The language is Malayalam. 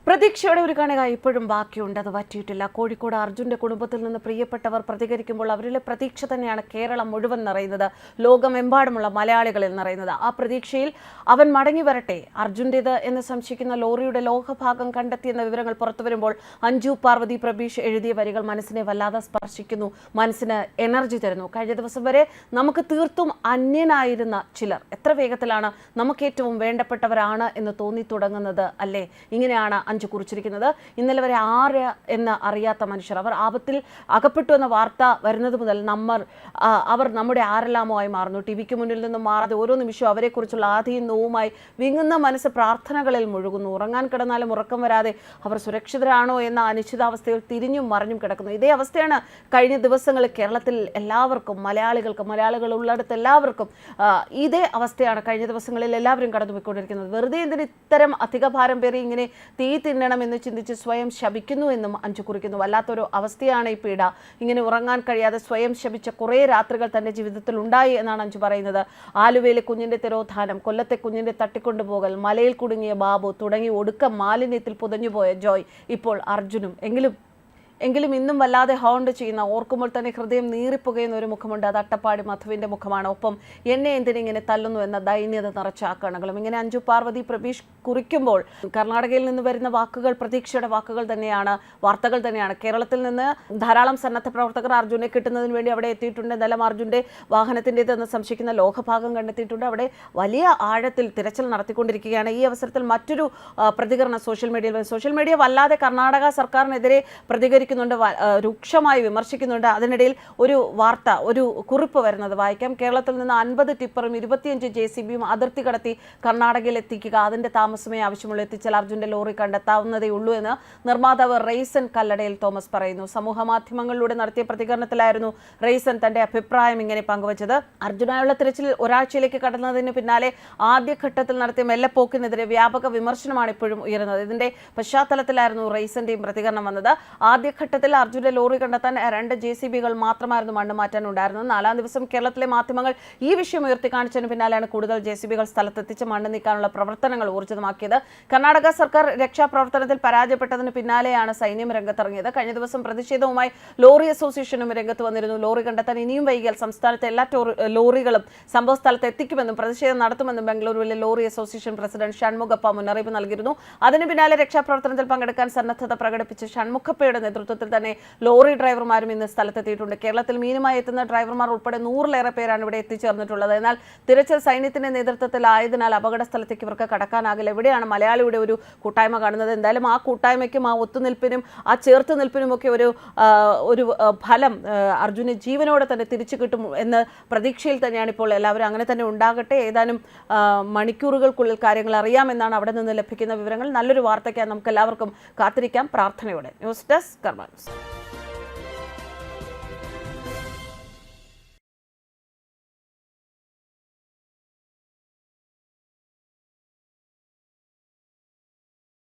പ്രതീക്ഷയുടെ ഒരു കണിക ഇപ്പോഴും ബാക്കിയുണ്ട്, അത് പറ്റിയിട്ടില്ല. കോഴിക്കോട് അർജുന്റെ കുടുംബത്തിൽ നിന്ന് പ്രിയപ്പെട്ടവർ പ്രതികരിക്കുമ്പോൾ അവരിലെ പ്രതീക്ഷ തന്നെയാണ് കേരളം മുഴുവൻ നിറയുന്നത്, ലോകമെമ്പാടുമുള്ള മലയാളികളിൽ നിറയുന്നത്. ആ പ്രതീക്ഷയിൽ അവൻ മടങ്ങി വരട്ടെ. അർജുൻ്റേത് എന്ന് സംശയിക്കുന്ന ലോറിയുടെ ലോഹഭാഗം കണ്ടെത്തിയെന്ന വിവരങ്ങൾ പുറത്തു വരുമ്പോൾ അഞ്ജു പാർവതി പ്രബീഷ് എഴുതിയ വരികൾ മനസ്സിനെ വല്ലാതെ സ്പർശിക്കുന്നു, മനസ്സിന് എനർജി തരുന്നു. കഴിഞ്ഞ ദിവസം വരെ നമുക്ക് തീർത്തും അന്യനായിരുന്ന ചിലർ എത്ര വേഗത്തിലാണ് നമുക്ക് ഏറ്റവും വേണ്ടപ്പെട്ടവരാണ് എന്ന് തോന്നി തുടങ്ങുന്നത് അല്ലേ? ഇങ്ങനെയാണ് അഞ്ചു കുറിച്ചിരിക്കുന്നത്. ഇന്നലെ വരെ ആര് എന്ന് അറിയാത്ത മനുഷ്യർ, അവർ ആപത്തിൽ അകപ്പെട്ടു എന്ന വാർത്ത വരുന്നത് മുതൽ അവർ നമ്മുടെ ആരെല്ലാമോ ആയി മാറുന്നു. ടിവിക്ക് മുന്നിൽ നിന്നും മാറാതെ ഓരോ നിമിഷവും അവരെക്കുറിച്ചുള്ള ആധിയും നോവുമായി വിങ്ങുന്ന മനസ്സ് പ്രാർത്ഥനകളിൽ മുഴുകുന്നു. ഉറങ്ങാൻ കിടന്നാലും ഉറക്കം വരാതെ അവർ സുരക്ഷിതരാണോ എന്ന അനിശ്ചിതാവസ്ഥയിൽ തിരിഞ്ഞും മറിഞ്ഞും കിടക്കുന്നു. ഇതേ അവസ്ഥയാണ് കഴിഞ്ഞ ദിവസങ്ങളിൽ കേരളത്തിൽ എല്ലാവർക്കും, മലയാളികൾ ഉള്ളിടത്ത് എല്ലാവർക്കും ഇതേ അവസ്ഥയാണ് കഴിഞ്ഞ ദിവസങ്ങളിൽ എല്ലാവരും കടന്നുപോയിക്കൊണ്ടിരിക്കുന്നത്. വെറുതെ എന്തിന് ഇത്തരം അധികഭാരം പേരെ ഇങ്ങനെ തീ തിന്നണമെന്ന് ചിന്തിച്ച് സ്വയം ശപിക്കുന്നു എന്നും അഞ്ചു കുറിക്കുന്നു. വല്ലാത്തൊരു അവസ്ഥയാണ് ഈ പീഡ. ഇങ്ങനെ ഉറങ്ങാൻ കഴിയാതെ സ്വയം ശപിച്ച കുറേ രാത്രികൾ തന്റെ ജീവിതത്തിൽ ഉണ്ടായി എന്നാണ് അഞ്ചു പറയുന്നത്. ആലുവയിലെ കുഞ്ഞിന്റെ തിരോധാനം, കൊല്ലത്തെ കുഞ്ഞിന്റെ തട്ടിക്കൊണ്ടുപോകൽ, മലയിൽ കുടുങ്ങിയ ബാബു തുടങ്ങി ഒടുക്കം മാലിന്യത്തിൽ പുതഞ്ഞുപോയ ജോയ്, ഇപ്പോൾ അർജുനും. എങ്കിലും ഇന്നും വല്ലാതെ ഹോണ്ട് ചെയ്യുന്ന, ഓർക്കുമ്പോൾ തന്നെ ഹൃദയം നീറിപ്പുകയുന്ന ഒരു മുഖമുണ്ട്. അത് അട്ടപ്പാടി മധുവിൻ്റെ മുഖമാണ്. ഒപ്പം എന്നെ എന്തിനിങ്ങനെ തല്ലുന്നു എന്ന ദൈന്യത നിറച്ച ആക്കണകളും. ഇങ്ങനെ അഞ്ജു പാർവതി പ്രബീഷ് കുറിക്കുമ്പോൾ കർണാടകയിൽ നിന്ന് വരുന്ന വാക്കുകൾ പ്രതീക്ഷയുടെ വാക്കുകൾ തന്നെയാണ്, വാർത്തകൾ തന്നെയാണ്. കേരളത്തിൽ നിന്ന് ധാരാളം സന്നദ്ധ പ്രവർത്തകർ അർജുനെ കിട്ടുന്നതിന് വേണ്ടി അവിടെ എത്തിയിട്ടുണ്ട്. എന്തായാലും അർജുൻ്റെ വാഹനത്തിൻ്റെതെന്ന് സംശയിക്കുന്ന ലോഹഭാഗം കണ്ടെത്തിയിട്ടുണ്ട്. അവിടെ വലിയ ആഴത്തിൽ തിരച്ചിൽ നടത്തിക്കൊണ്ടിരിക്കുകയാണ്. ഈ അവസരത്തിൽ മറ്റൊരു പ്രതികരണം സോഷ്യൽ മീഡിയ വല്ലാതെ കർണാടക സർക്കാരിനെതിരെ പ്രതികരിക്കുന്നുണ്ട്, രൂക്ഷമായി വിമർശിക്കുന്നുണ്ട്. അതിനിടയിൽ ഒരു വാർത്ത, ഒരു കുറിപ്പ് വരുന്നത് വായിക്കാം. കേരളത്തിൽ നിന്ന് 50 ടിപ്പറും 25 JCBയും അതിർത്തി കടത്തി കർണാടകയിൽ എത്തിക്കുക, അതിന്റെ താമസമേ ആവശ്യമുള്ളൂ, എത്തിച്ചാൽ അർജുന്റെ ലോറി കണ്ടെത്താവുന്നതേ ഉള്ളൂ എന്ന് നിർമ്മാതാവ് റെയ്സൻ കല്ലടയിൽ തോമസ് പറയുന്നു. സമൂഹ മാധ്യമങ്ങളിലൂടെ നടത്തിയ പ്രതികരണത്തിലായിരുന്നു റെയ്സൻ തന്റെ അഭിപ്രായം ഇങ്ങനെ പങ്കുവച്ചത്. അർജുനായുള്ള തിരച്ചിൽ ഒരാഴ്ചയിലേക്ക് കടന്നതിന് പിന്നാലെ ആദ്യഘട്ടത്തിൽ നടത്തിയ മെല്ലപ്പോക്കിനെതിരെ വ്യാപക വിമർശനമാണ് ഇപ്പോഴും ഉയരുന്നത്. ഇതിന്റെ പശ്ചാത്തലത്തിലായിരുന്നു റെയ്സന്റെയും പ്രതികരണം വന്നത്. ആദ്യഘട്ടത്തിൽ അർജുന്റെ ലോറി കണ്ടെത്താൻ 2 JCBകൾ മാത്രമായിരുന്നു മണ്ണ് മാറ്റാനുണ്ടായിരുന്നത്. 4-ാം ദിവസം കേരളത്തിലെ മാധ്യമങ്ങൾ ഈ വിഷയം ഉയർത്തി കാണിച്ചതിന് പിന്നാലെയാണ് കൂടുതൽ JCBകൾ സ്ഥലത്തെത്തിച്ച് മണ്ണ് നീക്കാനുള്ള പ്രവർത്തനങ്ങൾ ഊർജിതമാക്കിയത്. കർണാടക സർക്കാർ രക്ഷാപ്രവർത്തനത്തിൽ പരാജയപ്പെട്ടതിന് പിന്നാലെയാണ് സൈന്യം രംഗത്തിറങ്ങിയത്. കഴിഞ്ഞ ദിവസം പ്രതിഷേധവുമായി ലോറി അസോസിയേഷനും രംഗത്ത് വന്നിരുന്നു. ലോറി കണ്ടെത്താൻ ഇനിയും വൈകിയാൽ സംസ്ഥാനത്തെ എല്ലാ ലോറികളും സംഭവ സ്ഥലത്ത് എത്തിക്കുമെന്നും പ്രതിഷേധം നടത്തുമെന്നും ബംഗളൂരുവിലെ ലോറി അസോസിയേഷൻ പ്രസിഡന്റ് ഷൺമുഖപ്പ മുന്നറിയിപ്പ് നൽകിയിരുന്നു. അതിന് പിന്നാലെ രക്ഷാപ്രവർത്തനത്തിൽ പങ്കെടുക്കാൻ സന്നദ്ധത പ്രകടിപ്പിച്ച് ഷൺമുഖപ്പയുടെ നേതൃത്വത്തിൽ തന്നെ ലോറി ഡ്രൈവർമാരും ഇന്ന് സ്ഥലത്തെത്തിയിട്ടുണ്ട്. കേരളത്തിൽ മീനുമായി എത്തുന്ന ഡ്രൈവർമാർ ഉൾപ്പെടെ 100-ലേറെ പേരാണ് ഇവിടെ എത്തിച്ചേർന്നിട്ടുള്ളത്. എന്നാൽ തിരച്ചിൽ സൈന്യത്തിന്റെ നേതൃത്വത്തിലായതിനാൽ അപകട സ്ഥലത്തേക്ക് ഇവർക്ക് കടക്കാനാകില്ല. എവിടെയാണ് മലയാളിയുടെ ഒരു കൂട്ടായ്മ കാണുന്നത്? എന്തായാലും ആ കൂട്ടായ്മയ്ക്കും ആ ഒത്തുനിൽപ്പിനും ആ ചേർത്ത് നിൽപ്പിനുമൊക്കെ ഒരു ഫലം അർജുന് ജീവനോടെ തന്നെ തിരിച്ചു കിട്ടും എന്ന പ്രതീക്ഷയിൽ തന്നെയാണ് ഇപ്പോൾ എല്ലാവരും. അങ്ങനെ തന്നെ ഉണ്ടാകട്ടെ. ഏതാനും മണിക്കൂറുകൾക്കുള്ളിൽ കാര്യങ്ങൾ അറിയാമെന്നാണ് അവിടെ നിന്ന് ലഭിക്കുന്ന വിവരങ്ങൾ. നല്ലൊരു വാർത്തയ്ക്കാണ് നമുക്ക് എല്ലാവർക്കും കാത്തിരിക്കാം പ്രാർത്ഥനയോടെ. ന്യൂസ് ഡെസ്ക് കർമ്മ ന്യൂസ്.